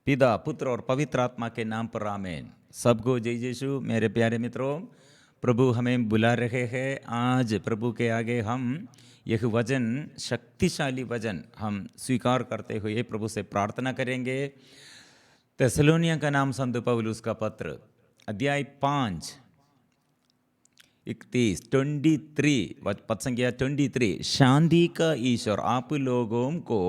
पिता, पुत्र और पवित्र आत्मा के नाम पर आमीन। सबको जय यीशु। मेरे प्यारे मित्रों, प्रभु हमें बुला रहे हैं। आज प्रभु के आगे हम यह वचन, शक्तिशाली वचन हम स्वीकार करते हुए प्रभु से प्रार्थना करेंगे। तेसलोनिया का नाम संत पौलुस का पत्र, अध्याय 5, 23 पद संख्या 23। शांति का ईश्वर आप लोगों को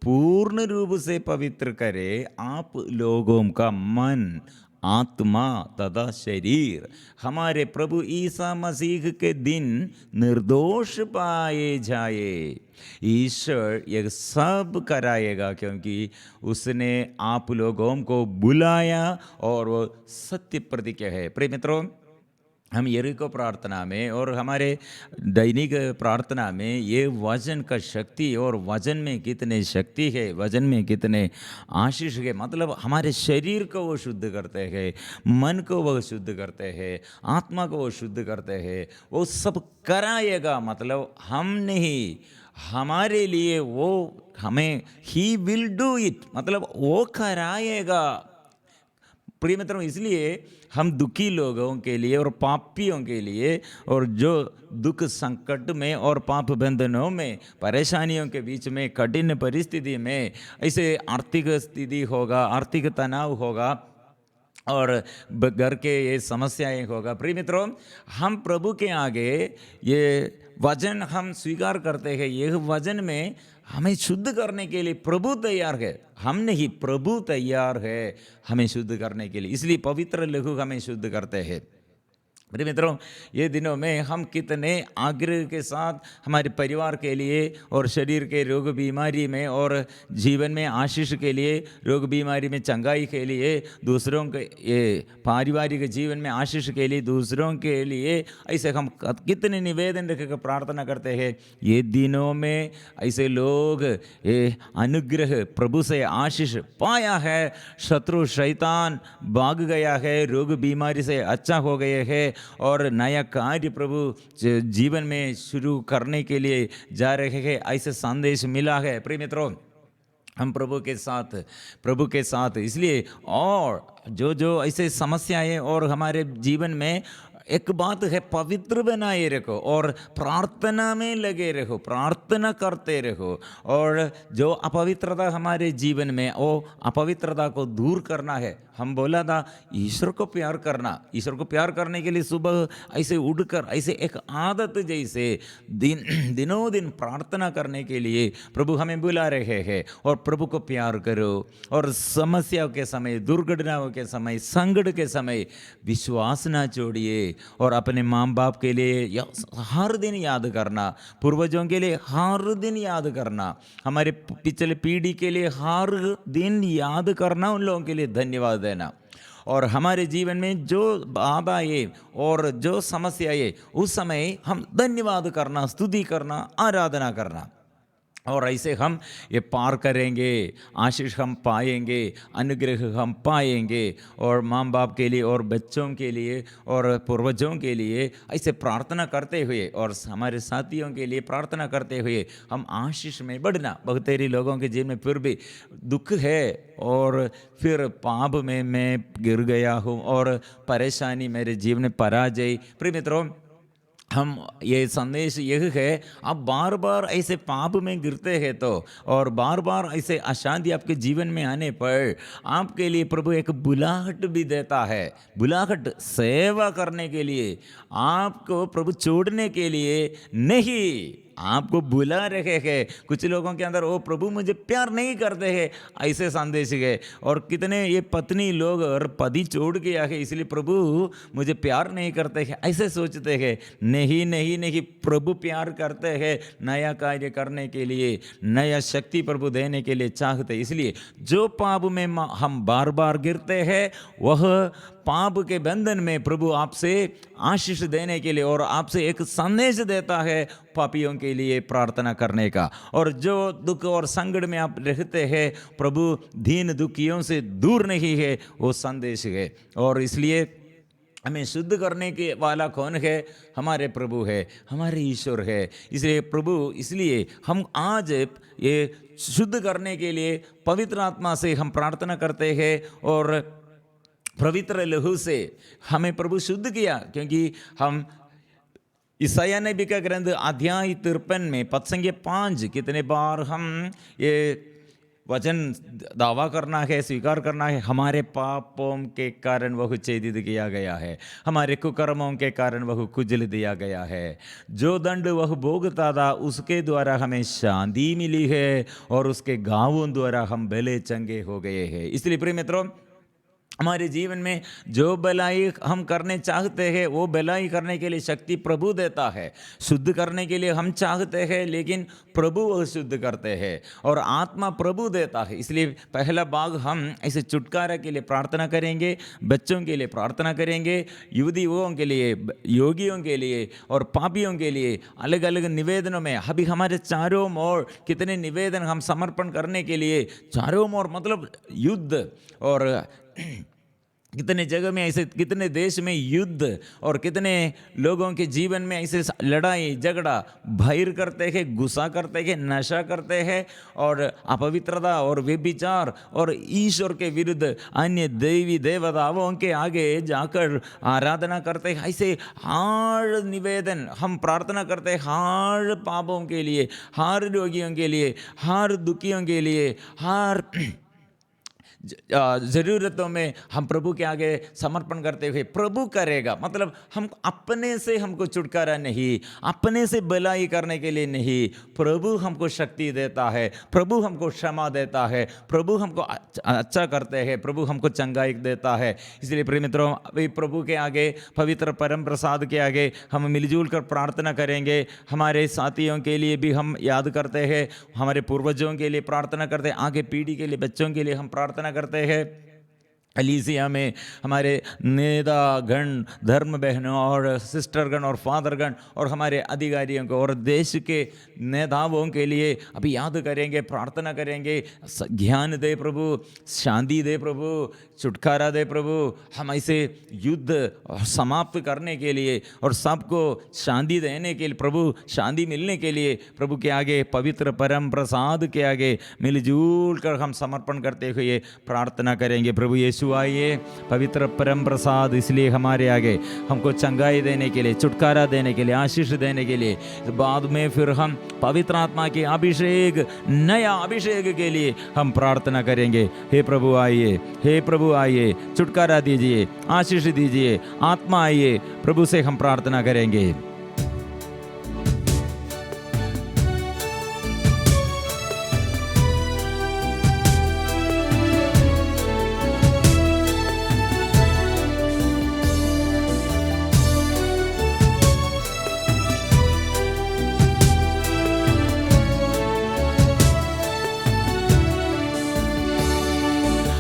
पूर्ण रूप से पवित्र करे, आप लोगों का मन, आत्मा तथा शरीर हमारे प्रभु ईसा मसीह के दिन निर्दोष पाए जाए। ईश्वर यह सब कराएगा क्योंकि उसने आप लोगों को बुलाया और वो सत्य प्रतिज्ञा है। प्रिय मित्रों, हम यरीको प्रार्थना में और हमारे दैनिक प्रार्थना में ये वचन का शक्ति और वचन में कितने शक्ति है, वचन में कितने आशीष है, मतलब हमारे शरीर को वो शुद्ध करते हैं, मन को वो शुद्ध करते हैं, आत्मा को वो शुद्ध करते हैं, वो सब कराएगा। मतलब हम नहीं, हमारे लिए वो हमें ही विल डू इट, मतलब वो कराएगा। प्रिय मित्रों, इसलिए हम दुखी लोगों के लिए और पापियों के लिए और जो दुख संकट में और पाप बंधनों में, परेशानियों के बीच में, कठिन परिस्थिति में, ऐसे आर्थिक स्थिति होगा, आर्थिक तनाव होगा और घर के ये समस्याएं होगा। प्रिय मित्रों, हम प्रभु के आगे ये वचन हम स्वीकार करते हैं। यह वचन में हमें शुद्ध करने के लिए प्रभु तैयार है, हम नहीं, प्रभु तैयार है हमें शुद्ध करने के लिए। इसलिए पवित्र लहू हमें शुद्ध करते हैं। मेरे मित्रों, ये दिनों में हम कितने आग्रह के साथ हमारे परिवार के लिए और शरीर के रोग बीमारी में और जीवन में आशीष के लिए, रोग बीमारी में चंगाई के लिए, दूसरों के ये पारिवारिक जीवन में आशीष के लिए, दूसरों के लिए ऐसे हम कितने निवेदन रख कर प्रार्थना करते हैं। ये दिनों में ऐसे लोग ये अनुग्रह, प्रभु से आशीष पाया है, शत्रु शैतान भाग गया है, रोग बीमारी से अच्छा हो गए हैं और नया कार्य प्रभु जीवन में शुरू करने के लिए जा रहे हैं, ऐसे संदेश मिला है। प्रिय मित्रों, हम प्रभु के साथ इसलिए, और जो जो ऐसे समस्याएं और हमारे जीवन में, एक बात है, पवित्र बनाए रखो और प्रार्थना में लगे रहो, प्रार्थना करते रहो। और जो अपवित्रता हमारे जीवन में, वो अपवित्रता को दूर करना है। हम बोला था ईश्वर को प्यार करना, ईश्वर को प्यार करने के लिए सुबह ऐसे उठकर ऐसे एक आदत जैसे दिनों दिन प्रार्थना करने के लिए प्रभु हमें बुला रहे हैं। और प्रभु को प्यार करो और समस्याओं के समय, दुर्घटनाओं के समय, संकट के समय विश्वास ना छोड़िए। और अपने माँ बाप के लिए हर दिन याद करना, पूर्वजों के लिए हर दिन याद करना, हमारे पिछले पीढ़ी के लिए हर दिन याद करना, उन लोगों के लिए धन्यवाद देना। और हमारे जीवन में जो बाधा आए और जो समस्या आए, उस समय हम धन्यवाद करना, स्तुति करना, आराधना करना। और ऐसे हम ये पार करेंगे, आशीष हम पाएंगे, अनुग्रह हम पाएंगे। और माँ बाप के लिए और बच्चों के लिए और पूर्वजों के लिए ऐसे प्रार्थना करते हुए और हमारे साथियों के लिए प्रार्थना करते हुए हम आशीष में बढ़ना। बहुतेरी लोगों के जीवन में फिर भी दुख है और फिर पाप में मैं गिर गया हूँ और परेशानी मेरे जीवन में पराजय। प्रिय मित्रों, हम ये संदेश यह है, आप बार बार ऐसे पाप में गिरते हैं तो, और बार बार ऐसे अशांति आपके जीवन में आने पर आपके लिए प्रभु एक बुलाहट भी देता है। बुलाहट सेवा करने के लिए, आपको प्रभु छोड़ने के लिए नहीं, आपको बुला रहे हैं। कुछ लोगों के अंदर वो प्रभु मुझे प्यार नहीं करते हैं, ऐसे संदेश है। और कितने ये पत्नी लोग और पति छोड़ गया है इसलिए प्रभु मुझे प्यार नहीं करते हैं, ऐसे सोचते हैं। नहीं नहीं नहीं, प्रभु प्यार करते हैं, नया कार्य करने के लिए, नया शक्ति प्रभु देने के लिए चाहते। इसलिए जो पाप में हम बार बार गिरते हैं, वह पाप के बंधन में प्रभु आपसे आशीष देने के लिए और आपसे एक संदेश देता है पापियों के लिए प्रार्थना करने का। और जो दुख और संकट में आप रहते हैं, प्रभु दीन दुखियों से दूर नहीं है, वो संदेश है। और इसलिए हमें शुद्ध करने के वाला कौन है? हमारे प्रभु है, हमारे ईश्वर है। इसलिए प्रभु, इसलिए हम आज ये शुद्ध करने के लिए पवित्र आत्मा से हम प्रार्थना करते हैं और पवित्र लहू से हमें प्रभु शुद्ध किया, क्योंकि हम ईसाया नबी का ग्रंथ अध्याय 53 में पद संख्या 5 कितने बार हम ये वचन दावा करना है, स्वीकार करना है, हमारे पापों के कारण वह छेदित किया गया है, हमारे कुकर्मों के कारण वह कुचल दिया गया है, जो दंड वह भोगता था उसके द्वारा हमें शांति मिली है और उसके घावों द्वारा हम भले चंगे हो गए हैं। इसलिए प्रिय मित्रों, हमारे जीवन में जो भलाई हम करने चाहते हैं वो भलाई करने के लिए शक्ति प्रभु देता है। शुद्ध करने के लिए हम चाहते हैं लेकिन प्रभु वह शुद्ध करते हैं और आत्मा प्रभु देता है। इसलिए पहला भाग हम ऐसे छुटकारा के लिए प्रार्थना करेंगे, बच्चों के लिए प्रार्थना करेंगे, युवतियों के लिए, योगियों के लिए और पापियों के लिए अलग अलग निवेदनों में। अभी हमारे चारों ओर कितने निवेदन हम समर्पण करने के लिए, चारों ओर मतलब युद्ध, और कितने जगह में ऐसे, कितने देश में युद्ध और कितने लोगों के जीवन में ऐसे लड़ाई झगड़ा, भय करते हैं, गुस्सा करते हैं, नशा करते हैं और अपवित्रता और व्यभिचार और ईश्वर के विरुद्ध अन्य देवी देवताओं के आगे जाकर आराधना करते हैं। ऐसे हर निवेदन हम प्रार्थना करते हैं, हर पापों के लिए, हर रोगियों के लिए, हर दुखियों के लिए, हर ज़रूरतों में हम प्रभु के आगे समर्पण करते हुए प्रभु करेगा। मतलब हम अपने से हमको छुटकारा नहीं, अपने से भलाई करने के लिए नहीं, प्रभु हमको शक्ति देता है, प्रभु हमको क्षमा देता है, प्रभु हमको अच्छा करते हैं, प्रभु हमको चंगाई देता है। इसलिए प्रिय मित्रों, अभी प्रभु के आगे, पवित्र परम प्रसाद के आगे हम मिलजुल कर प्रार्थना करेंगे। हमारे साथियों के लिए भी हम याद करते हैं, हमारे पूर्वजों के लिए प्रार्थना करते हैं, आगे पीढ़ी के लिए, बच्चों के लिए हम प्रार्थना करते हैं। अलीसिया में हमारे नेतागण, धर्म बहनों और सिस्टरगण और फादरगण और हमारे अधिकारियों को और देश के नेताओं के लिए अभी याद करेंगे, प्रार्थना करेंगे। ज्ञान दे प्रभु, शांति दे प्रभु, छुटकारा दे प्रभु। हम ऐसे युद्ध समाप्त करने के लिए और सबको शांति देने के लिए, प्रभु शांति मिलने के लिए प्रभु के आगे, पवित्र परम प्रसाद के आगे मिलजुल कर हम समर्पण करते हुए प्रार्थना करेंगे। प्रभु यीशु आइए, पवित्र परम प्रसाद इसलिए हमारे आगे हमको चंगाई देने के लिए, छुटकारा देने के लिए, आशीष देने के लिए। बाद में फिर हम पवित्र आत्मा के अभिषेक, नया अभिषेक के लिए हम प्रार्थना करेंगे। हे प्रभु आइए, हे प्रभु आइए, छुटकारा दीजिए, आशीष दीजिए, आत्मा आइए। प्रभु से हम प्रार्थना करेंगे।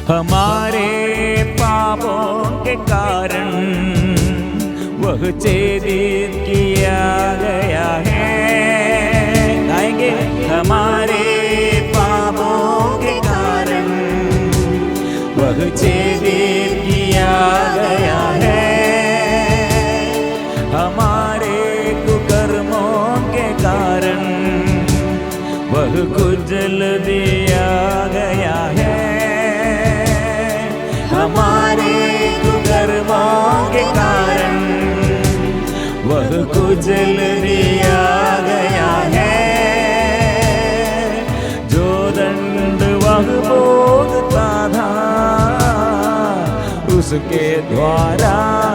हमारे पापों के कारण वह छेदित किया गया है। गाएंगे, हमारे पापों के कारण वह छेदित किया गया है, हमारे कुकर्मों के कारण वह कुचल दिया गया है, हमारे कुकर्मों के कारण वह कुचल दिया गया है। जो दंड वह भोगता था उसके द्वारा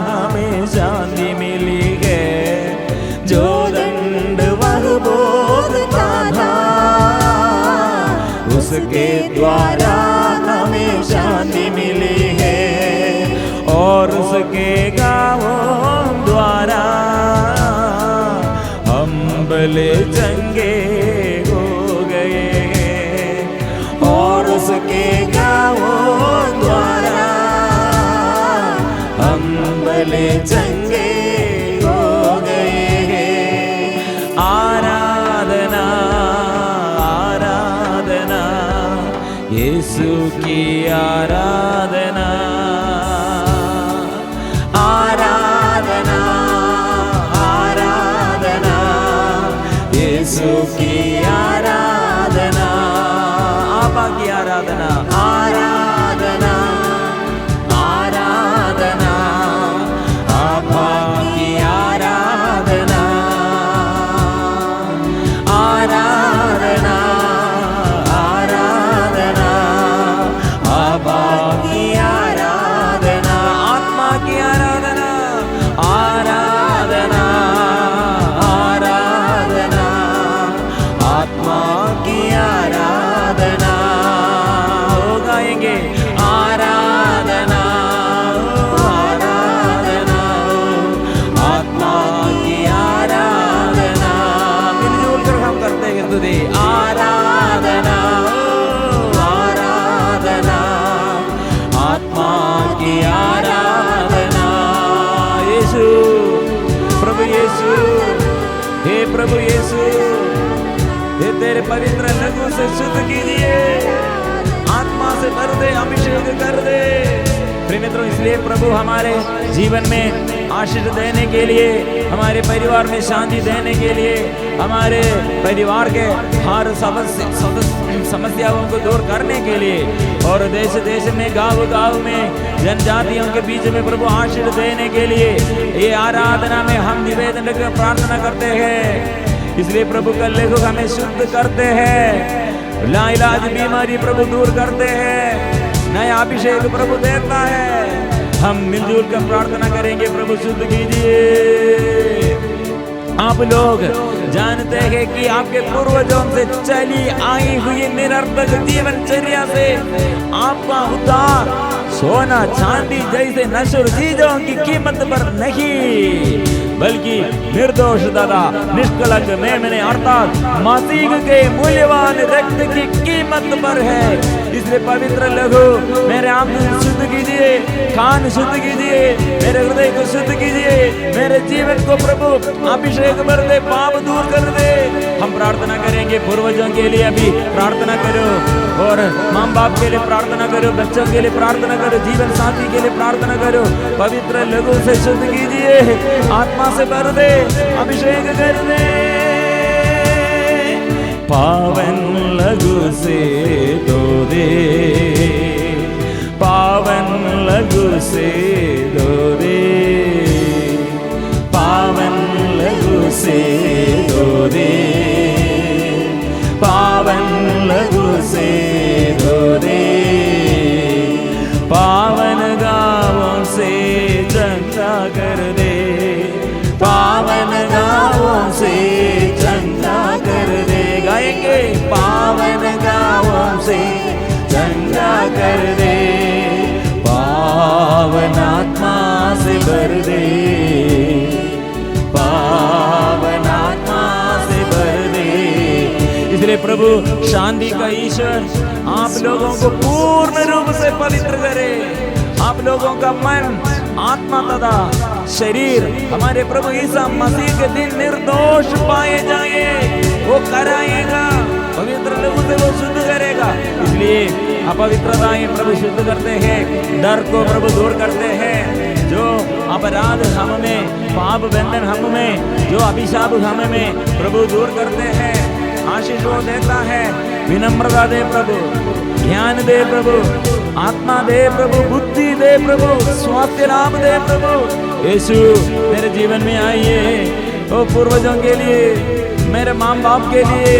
हमें शांति मिली है। जो दंड वह भोगता था उसके द्वारा हमें शांति मिली है और उसके गावों द्वारा हम भले चंगे हो गए, और उसके गावों द्वारा हम भले चंगे हो गए। आराधना, आराधना, यीशु की आराधना, आराधना, की आराधना, आपा की आराधना, आराधना, आराधना, आपा की आराधना, आराधना, आराधना, आपा की आराधना, आत्मा की आराधना, आराधना, आराधना, आत्मा की आराधना। हो गाएंगे आराधना, आराधना, आत्मा की आराधना। मिलजुल कर हम करते हैं तुझे आराधना, आराधना, आत्मा की आराधना। यीशु, प्रभु यीशु, हे प्रभु यीशु, हे तेरे पवित्र लहू से शुद्ध कीजिए, आत्मा से भर दे, अभिषेक कर दे। प्रिय मित्रों, इसलिए प्रभु हमारे जीवन में आशीष देने के लिए, हमारे परिवार में शांति देने के लिए, हमारे परिवार के हर समस्याओं को दूर करने के लिए, और देश देश में, गांव गांव में, जनजातियों के बीच में प्रभु आशीष देने के लिए ये आराधना में हम निवेदन कर प्रार्थना करते हैं। इसलिए प्रभु का लेखक हमें शुद्ध करते हैं, लाइलाज बीमारी प्रभु दूर करते हैं, नया अभिषेक प्रभु देता है। हम मिलजुल कर प्रार्थना करेंगे, प्रभु शुद्ध कीजिए। आप लोग जानते हैं कि आपके पूर्वजों से चली आई हुई निरर्थक जीवनचर्या से आपका उद्धार सोना चांदी जैसे नश्वर चीजों की कीमत पर नहीं, बल्कि निर्दोष दादा निष्कलंक मेमने अर्थात मसीह के मूल्यवान रक्त की कीमत पर है। इसलिए पवित्र लहू मेरे आंख शुद्ध कीजिए, कान शुद्ध कीजिए, मेरे हृदय को शुद्ध कीजिए, मेरे जीवन को प्रभु अभिषेक भर दे, पाप दूर कर दे। हम प्रार्थना करेंगे, पूर्वजों के लिए अभी प्रार्थना करो, और माँ बाप के लिए प्रार्थना करो, बच्चों के लिए प्रार्थना करो, जीवन साथी के लिए प्रार्थना करो। पवित्र लहू से शुद्ध कीजिए, आत्मा से भर दे, अभिषेक कर दे। पावन लहू से धो दे, पावन लहू से धो दे, पावन लहू से धो दे, पावन लहू से धो दे, पावन गाँवों से चंगा कर दे, पावन गाँवों से चंगा कर दे। गाएंगे, पावन गाँवों से चंगा कर दे, पावन आत्मा से भर दे, पावन आत्मा से भर दे। इसलिए प्रभु शांति का ईश्वर आप लोगों को पूर्ण रूप से पवित्र करे, आप लोगों का मन, आत्मा तथा शरीर हमारे प्रभु ईसा मसीह के दिन निर्दोष पाए जाए, वो कराएगा, पवित्र लहू से वो शुद्ध करेगा। इसलिए अपवित्रताएं प्रभु शुद्ध करते हैं, डर को प्रभु दूर करते हैं, जो अपराध हम में, पाप बंधन हम में, जो अभिशाप हम में प्रभु दूर करते हैं। आशीष वो देता है, विनम्रता दे प्रभु, ज्ञान दे प्रभु, आत्मा दे प्रभु, बुद्धि दे प्रभु, स्वास्थ्य लाभ दे प्रभु। यीशु मेरे जीवन में आइए, वो पूर्वजों के लिए, मेरे माँ बाप के लिए,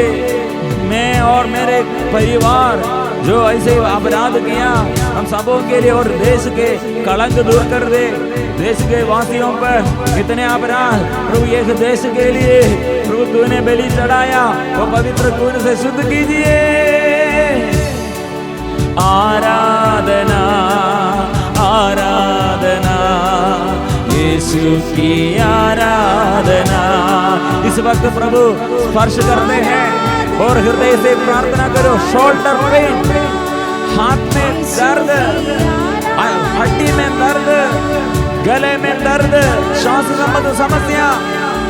मैं और मेरे परिवार जो ऐसे अपराध किया हम सबों के लिए, और देश के कलंक दूर कर दे। देश के वासियों पर कितने अपराध प्रभु, एक देश के लिए प्रभु तूने बलि चढ़ाया, वो पवित्र खून से शुद्ध कीजिए। आराधना, आराधना, यीशु की आराधना। इस वक्त प्रभु स्पर्श करते हैं और हृदय से प्रार्थना करो। शोल्डर पेन, हाथ में दर्द, हड्डी में दर्द, गले में दर्द, श्वास संबंधी समस्या,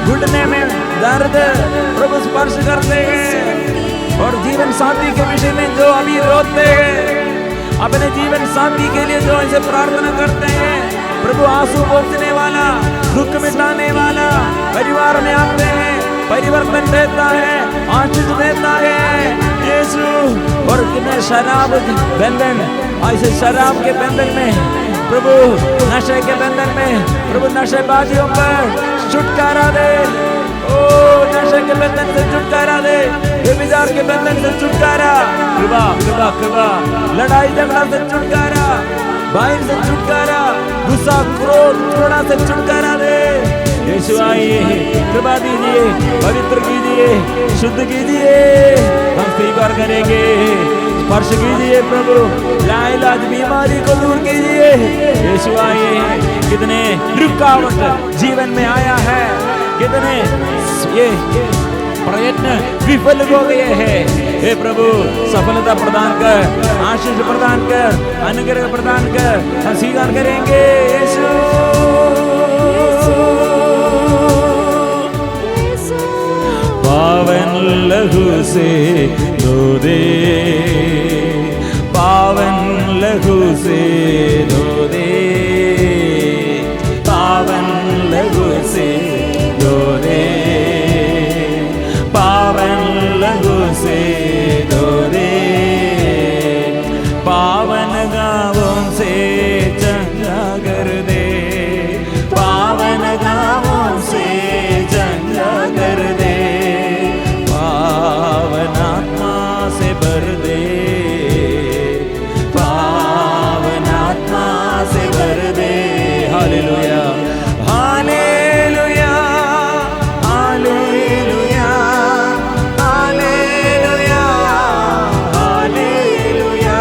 घुटने में दर्द, प्रभु स्पर्श करते हैं। और जीवन साथी के विषय में जो अभी रोते हैं, अपने जीवन साथी के लिए जो ऐसे प्रार्थना करते हैं, प्रभु आंसू पोंछने वाला, दुख मिटाने वाला, परिवार में आते हैं, परिवर्तन देता है, आशीष देता है यीशु। और कितने शराब बंधन, ऐसे शराब के बंधन में प्रभु, नशे के बंधन में प्रभु, नशेबाजियों पर छुटकारा दे। ओ नशे के बंधन से छुटकारा दे, व्यभिचार के बंधन से छुटकारा, कृपा कृपा कृपा, लड़ाई झगड़ा से छुटकारा, भाई से छुटकारा, गुस्सा क्रोध थोड़ा से छुटकारा दे। यीशु आइए, कृपा दीजिए, पवित्र कीजिए, शुद्ध कीजिए, हम स्वीकार करेंगे। स्पर्श कीजिए प्रभु, लाइलाज बीमारी को दूर कीजिए। यीशु आइए, कितने रुकावट जीवन में आया है, कितने ये प्रयत्न विफल हो गए हैं, हे प्रभु सफलता प्रदान कर, आशीष प्रदान कर, अनुग्रह प्रदान कर, हम स्वीकार करेंगे। यीशु पावन लहू से धो दे, पावन लहू से धो दे, पावन लहू से धो दे, पावन लहू से धो दे, पावन गावों से चंगा कर दे, पावन गावों से चंगा कर दे, पावन आत्मा से भर दे, पावन आत्मा से भर दे। हालेलुया हालेलुया हालेलुया हालेलुया हालेलुया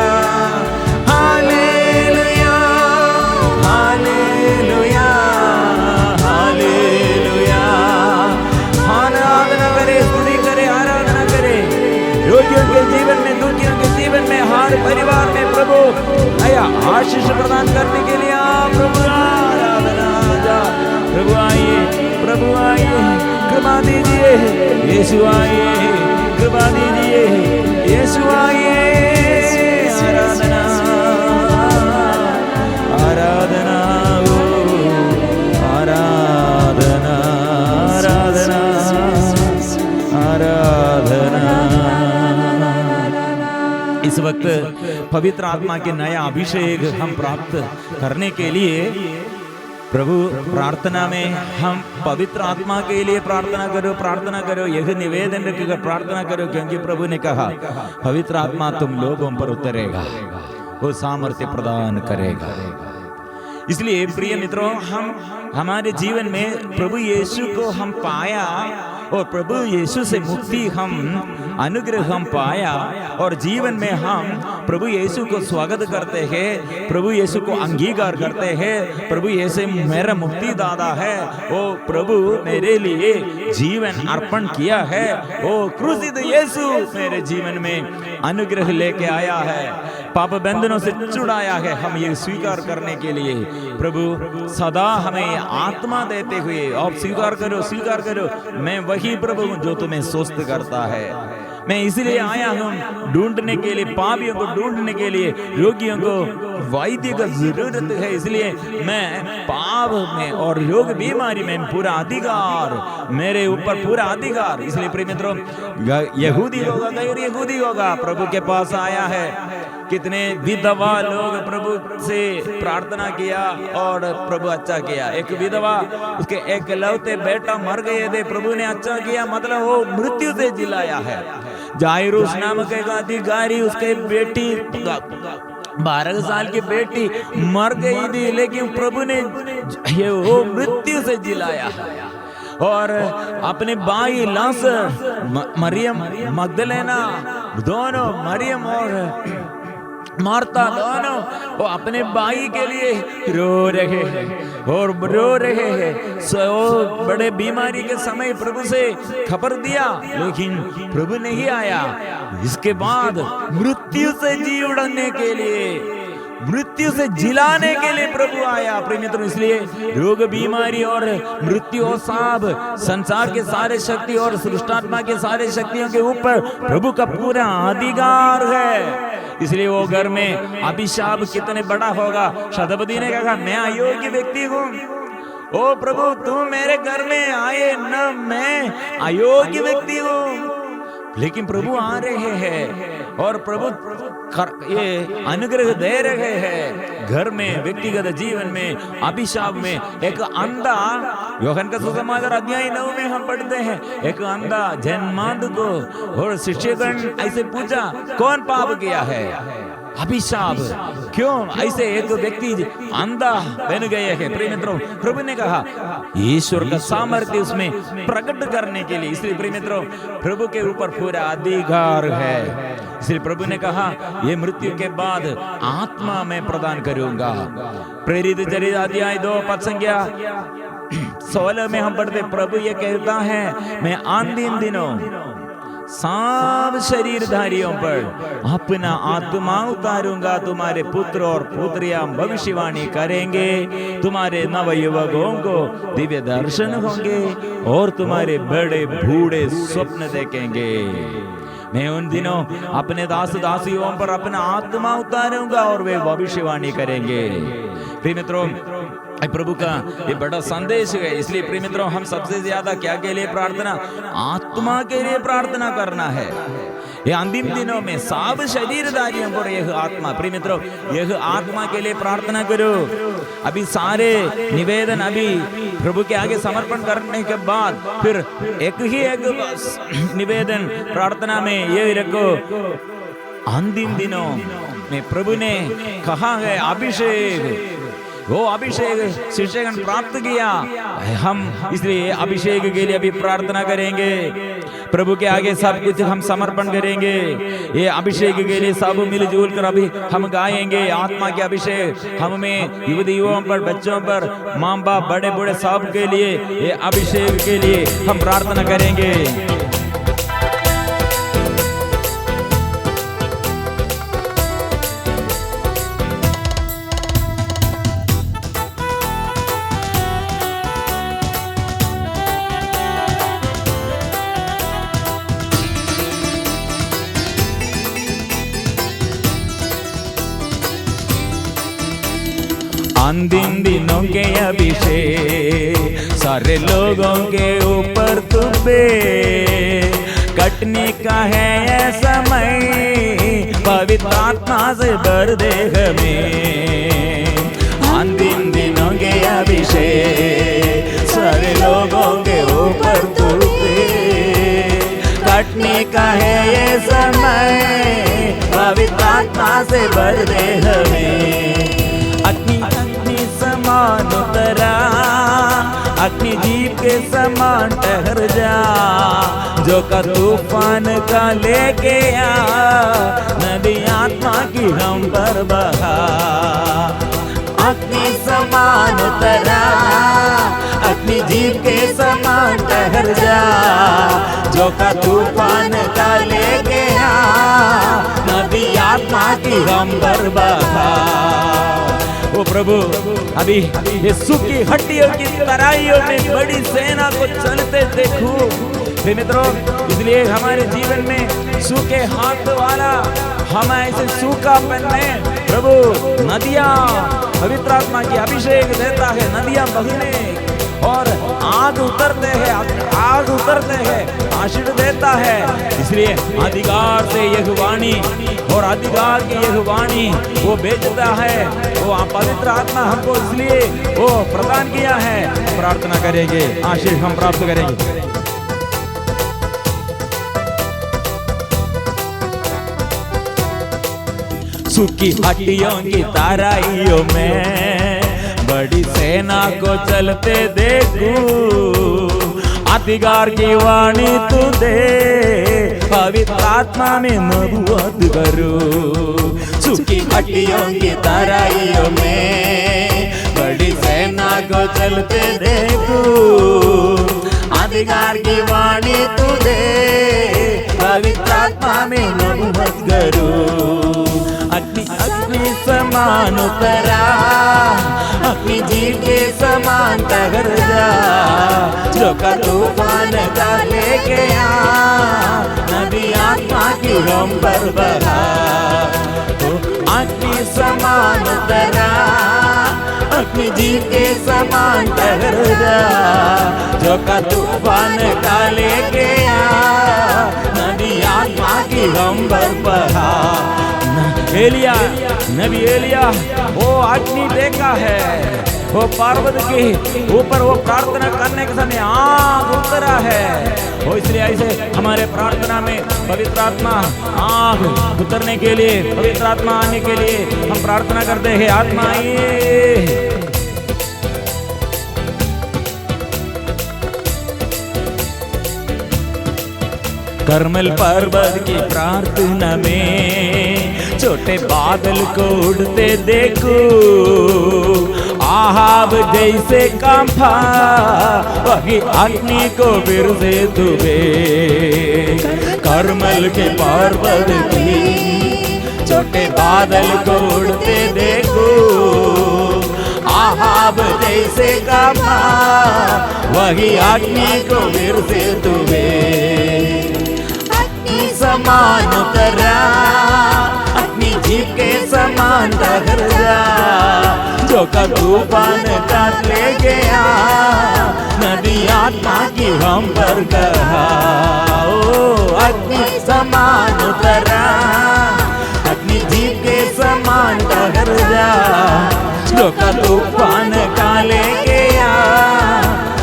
हालेलुया हालेलुया हालेलुया। आराधना करे, स्तुति करे, आराधना करे। रोगियों के जीवन में, दुखियों के जीवन में, हर परिवार में प्रभु आया आशीष प्रदान करने के लिए प्रभु आराधना जा। प्रभु आइए, प्रभु आइए, कृपा दीजिए। यीशु आइए, कृपा दीजिए। यीशु आइए, आराधना आराधना आराधना आराधना आराधना। इस वक्त पवित्र आत्मा के नया अभिषेक हम प्राप्त करने के लिए प्रभु प्रार्थना में हम पवित्र आत्मा के लिए प्रार्थना करो, प्रार्थना करो, यह निवेदन रखकर प्रार्थना करो, क्योंकि प्रभु ने कहा पवित्र आत्मा तुम लोगों पर उतरेगा, वो सामर्थ्य प्रदान करेगा। इसलिए प्रिय मित्रों, हम हमारे जीवन में प्रभु यीशु को हम पाया और प्रभु यीशु से मुक्ति हम अनुग्रह हम पाया और जीवन में हम प्रभु यीशु को स्वागत करते हैं, प्रभु यीशु को अंगीकार करते हैं। प्रभु यीशु मेरा मुक्ति दाता है, ओ प्रभु मेरे लिए जीवन अर्पण किया है, ओ क्रूसित यीशु मेरे जीवन में अनुग्रह लेके आया है, पाप बंधनों से छुड़ाया है। हम ये स्वीकार करने के लिए प्रभु सदा हमें आत्मा देते हुए आप स्वीकार करो, स्वीकार करो। मैं वही प्रभु हूं जो तुम्हें स्वस्थ करता है। मैं इसलिए आया हूं ढूंढने के लिए, पापियों को ढूंढने के लिए, रोगियों को वैद्य का जरूरत है। इसलिए मैं पाप में और रोग बीमारी में पूरा अधिकार, मेरे ऊपर पूरा अधिकार। इसलिए प्रिय मित्रों, यहूदी होगा गैर यहूदी होगा, प्रभु के पास आया है। कितने विधवा लोग प्रभु से प्रार्थना किया और प्रभु अच्छा किया। एक विधवा, उसके एकलौते बेटा मर गए थे, प्रभु ने अच्छा किया, मतलब वो मृत्यु से जिलाया है। जायरूस नामक एक अधिकारी, उसके बेटी 12 साल की बेटी मर गई थी, लेकिन प्रभु ने ये वो मृत्यु से जिलाया है। और अपने भाई लाजर, मरियम मगदलेना, दोनों मरियम और मार्ता दोनों वो अपने भाई के लिए रो रहे हैं और रो रहे हैं। सो बड़े बीमारी के समय प्रभु से खबर दिया, लेकिन प्रभु नहीं आया। इसके बाद मृत्यु से जी उड़ने के लिए, मृत्यु से जिलाने के लिए प्रभु आया। प्रिय मित्रों, इसलिए रोग बीमारी और मृत्यु और सांप, संसार के सारे शक्ति और सृष्टात्मा के सारे शक्तियों के ऊपर प्रभु का पूरा अधिकार है। इसलिए वो घर में अभिशाप कितने बड़ा होगा। शतपति ने कहा, मैं अयोग्य व्यक्ति हूँ, ओ प्रभु तुम मेरे घर में आए न, मैं अयोग्य व्यक्ति हूँ। लेकिन प्रभु आ रहे हैं और प्रभु ये अनुग्रह दे रहे हैं घर में, व्यक्तिगत जीवन में, अभिशाप में। एक अंधा, यूहन्ना का सुसमाचार अध्याय 9 में हम पढ़ते हैं, एक अंधा जन्मांध को, और शिष्यगण ऐसे पूछा कौन पाप किया है? अभिशाप। क्यों ऐसे एक व्यक्ति अंधा बन गए हैं? प्रिय मित्रों, प्रभु ने कहा ईश्वर का सामर्थ्य उसमें प्रकट करने के लिए, इसलिए प्रिय मित्रों प्रभु के ऊपर पूरा अधिकार है। इसलिए प्रभु ने कहा ये मृत्यु के बाद आत्मा में प्रदान करूंगा। प्रेरित चरित अध्याय 2 पद संख्या 16 में हम पढ़ते, प्रभु ये कहता है मैं अंतिम दिनों सब शरीरधारियों पर अपना आत्मा उतारूंगा। तुम्हारे पुत्र और पुत्रियां भविष्यवाणी करेंगे, तुम्हारे नवयुवकों को दिव्य दर्शन होंगे और तुम्हारे बड़े बूढ़े स्वप्न देखेंगे। मैं उन दिनों अपने दास दासियों पर अपना आत्मा उतारूंगा और वे भविष्यवाणी करेंगे। प्रिय मित्रों, प्रभु का ये बड़ा संदेश है। इसलिए प्रिय मित्रों, हम सबसे ज्यादा क्या के लिए प्रार्थना? आत्मा के लिए प्रार्थना करना है। ये अंतिम दिनों में सब शरीरधारियों पर यह आत्मा, प्रिय मित्रों यह आत्मा के लिए प्रार्थना करो। अभी सारे निवेदन अभी प्रभु के आगे समर्पण करने के बाद फिर एक निवेदन प्रार्थना में ये रखो, अंतिम दिनों में प्रभु ने कहा है अभिषेक, वो अभिषेक शिष्यगण प्राप्त किया। हम इसलिए अभिषेक के लिए अभी प्रार्थना करेंगे। प्रभु के आगे सब कुछ हम समर्पण करेंगे। ये अभिषेक के लिए सब मिलजुल कर अभी हम गाएंगे आत्मा के अभिषेक। हम में युवतियों पर, बच्चों पर, माँ बाप, बड़े बूढ़े सब के लिए ये अभिषेक के लिए हम प्रार्थना करेंगे। अंतिम दिनों के अभिषेक सारे लोगों के ऊपर तुबे कटने का है ये समय, पवित्र आत्मा से भर दे हमें। अंतिम दिनों के अभिषेक सारे लोगों के ऊपर तुबे कटने का है ये समय, पवित्र आत्मा से भर दे हमें। अग्नि समान उतरा, अग्नि जीप के समान ठहर जा, जो का तूफान का लेके आ, नदी आत्मा की हम पर बहा। अग्नि समान उतरा, अग्नि जीप के समान ठहर जा, जो का तूफान का लेके आ, नदी आत्मा की हम पर बहा। ओ प्रभु, अभी ये सूखी हड्डियों की तराइयों में बड़ी सेना को चलते देखूं। मित्रों, इसलिए हमारे जीवन में सूखे हाथ वाला हम ऐसे सूखापन में प्रभु नदियां, पवित्र आत्मा की अभिषेक देता है, नदियां बहने और आग उतरते हैं, आग उतरते हैं, आशीष देता है। इसलिए अधिकार से यह वाणी और अधिकार की यह वाणी वो भेजता है, वो पवित्र आत्मा हमको इसलिए वो प्रदान किया है। प्रार्थना करेंगे, आशीष हम प्राप्त करेंगे। सूखी हड्डियों की तराइयों में बड़ी सेना को चलते देखूं, अधिकार की वाणी तू दे, पवित्र आत्मा में नबूवत करूं। सूखी हड्डियों की तराइयों में बड़ी सेना को चलते देखूं, अधिकार की वाणी तू दे, पवित्र आत्मा में नबूवत करूं। अग्नि समान उतरा, अपनी जीव के समान ठहर जा, जो का तूफान का लेके आ, नदी आत्मा की हम पर बहा। तो अग्नि समान उतरा, अग्नि जीव के समान ठहर जा, झोंका तूफान का ले गया, नदी आत्मा की गंभीर बहा। एलिया, नबी एलिया वो अग्नि देखा है, वो पर्वत के ऊपर वो प्रार्थना करने के समय आग उतरा है। वो इसलिए ऐसे हमारे प्रार्थना में पवित्र आत्मा आग उतरने के लिए, पवित्र आत्मा आने के लिए हम प्रार्थना करते हैं, आत्मा आइए। करमल पर्वत की प्रार्थना में छोटे बादल को उड़ते देखो, आहाब जैसे कांपा वही अग्नि को फिर से तुबे। करमल के पर्वत की छोटे बादल को उड़ते देखो, आहाब जैसे कांपा वही अग्नि को फिर से तुबे। समान उतरा अपनी जीप के समान ठहर जा, झोंका तूफान काट ले गया, नदी आत्मा की हम पर कहा। ओ अग्नि समान उतरा अपनी जीप के समान ठहर जा, झोंका तूफान का ले गया,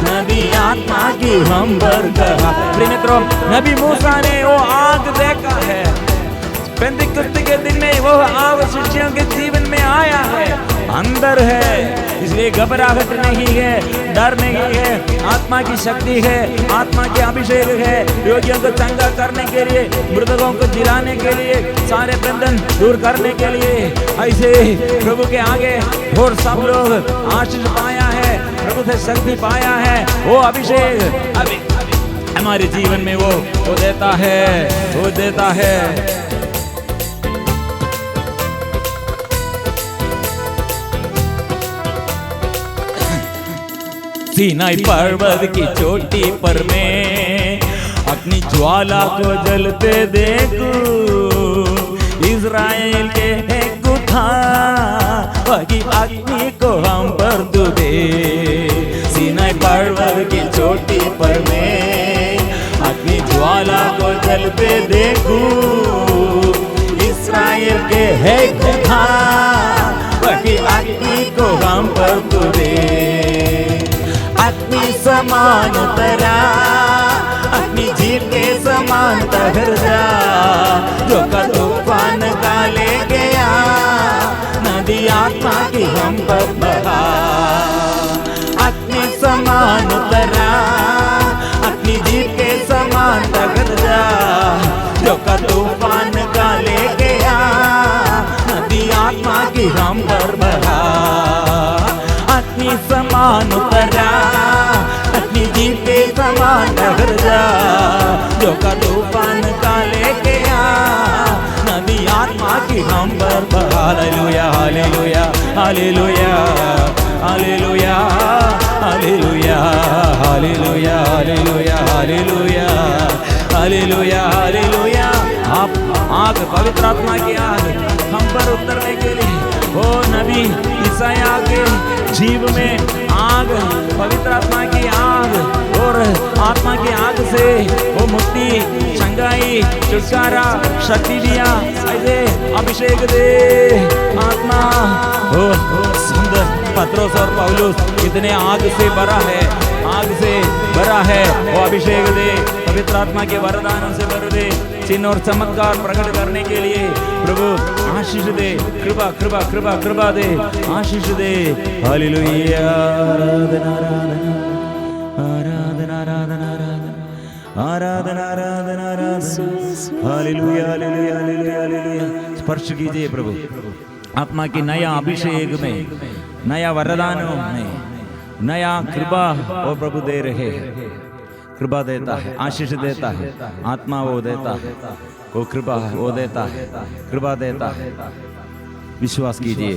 नदी आत्मा की हम पर कहा। प्रिय मित्रों, नबी मूसा ने वो आग देखा है, पेंतिकुस्त के दिन में वो आग शिष्यों के जीवन में आया है, अंदर है, इसलिए घबराहट नहीं है, डर नहीं है। आत्मा की शक्ति है, आत्मा के अभिषेक है, रोगियों को चंगा करने के लिए, मृतकों को जिलाने के लिए, सारे बंधन दूर करने के लिए। ऐसे प्रभु के आगे और सब लोग आशीष पाया है, प्रभु से शक्ति पाया है, वो अभिषेक अभी हमारे जीवन में वो देता है, वो देता है। सीनाई पर्वत की चोटी पर मैं अपनी ज्वाला को जलते देखूं, इज़राइल के एक गुथा वही अग्नि को हम पर तू दे। सीनाई पर्वत की चोटी पर मैं अपनी ज्वाला को जलते देखूं, इज़राइल के एक गुथा वही अग्नि को हम पर तू दे। अग्नि समान उतरा अपनी जीव के समान ठहर जा, झोंका तूफान का ले गया, नदी आत्मा की हम पर बहा। अग्नि समान उतरा अपनी जीव के समान ठहर जा, झोंका तूफान का ले गया, नदी आत्मा की हम पर बहा। अग्नि समान उतरा अपनी जीव के समान ठहर जा, झोंका तूफान का ले गया, नदी आत्मा की हम पर बहा। हालेलुया हालेलुया हालेलुया हालेलुया हालेलुया हालेलुया हालेलुया हालेलुया हालेलुया हालेलुया। आप आग, पवित्र आत्मा की आग हम पर उतरने के लिए, ओ नबी ईसाया के जीव में आग, पवित्र आत्मा की आग और आत्मा की आग से वो मुक्ति, चंगाई, छुटकारा, शक्ति दिया। ऐसे अभिषेक दे आत्मा। ओ संत पत्रोस और पौलुस कितने आग से भरा है, आग से भरा है, वो अभिषेक दे, पवित्र आत्मा के वरदानों से भर दे, चिन्ह और चमत्कार प्रकट करने के लिए प्रभु आशीष दे, कृपा कृपा कृपा कृपा दे, आशीष दे। हालेलुया। आराधना आराधना आराधना आराधना आराधना आराधना आराधना। हालेलुया हालेलुया हालेलुया हालेलुया। स्पर्श कीजिए प्रभु आत्मा की नया अभिषेक में, नया वरदानों में, नया कृपा वो प्रभु दे रहे हैं। कृपा देता है, आशीष देता है, आत्मा वो देता है, वो कृपा वो देता है, कृपा देता है। विश्वास कीजिए,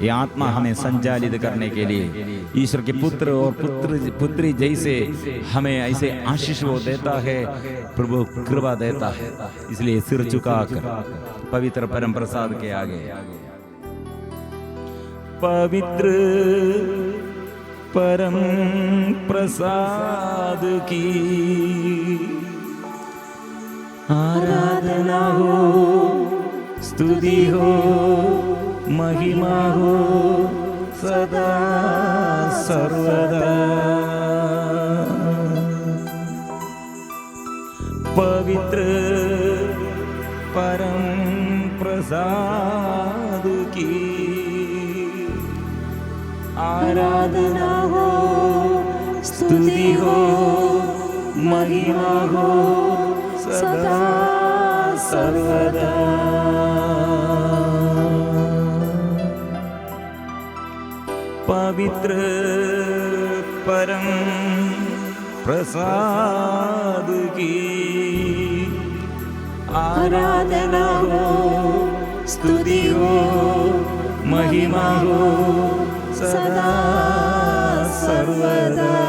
ये आत्मा हमें संचालित करने के लिए ईश्वर के पुत्र और पुत्री जैसे हमें ऐसे आशीष वो देता है, प्रभु कृपा देता है। इसलिए सिर झुकाकर पवित्र परम प्रसाद के आगे पवित्र परम प्रसाद की आराधना हो, स्तुति हो, महिमा हो सदा सर्वदा। पवित्र परम प्रसाद की आराधना हो, स्तुति हो, महिमा हो सदा सर्वदा। पवित्र परम प्रसाद की आराधना हो, स्तुति हो, महिमा हो सदा सर्वदा।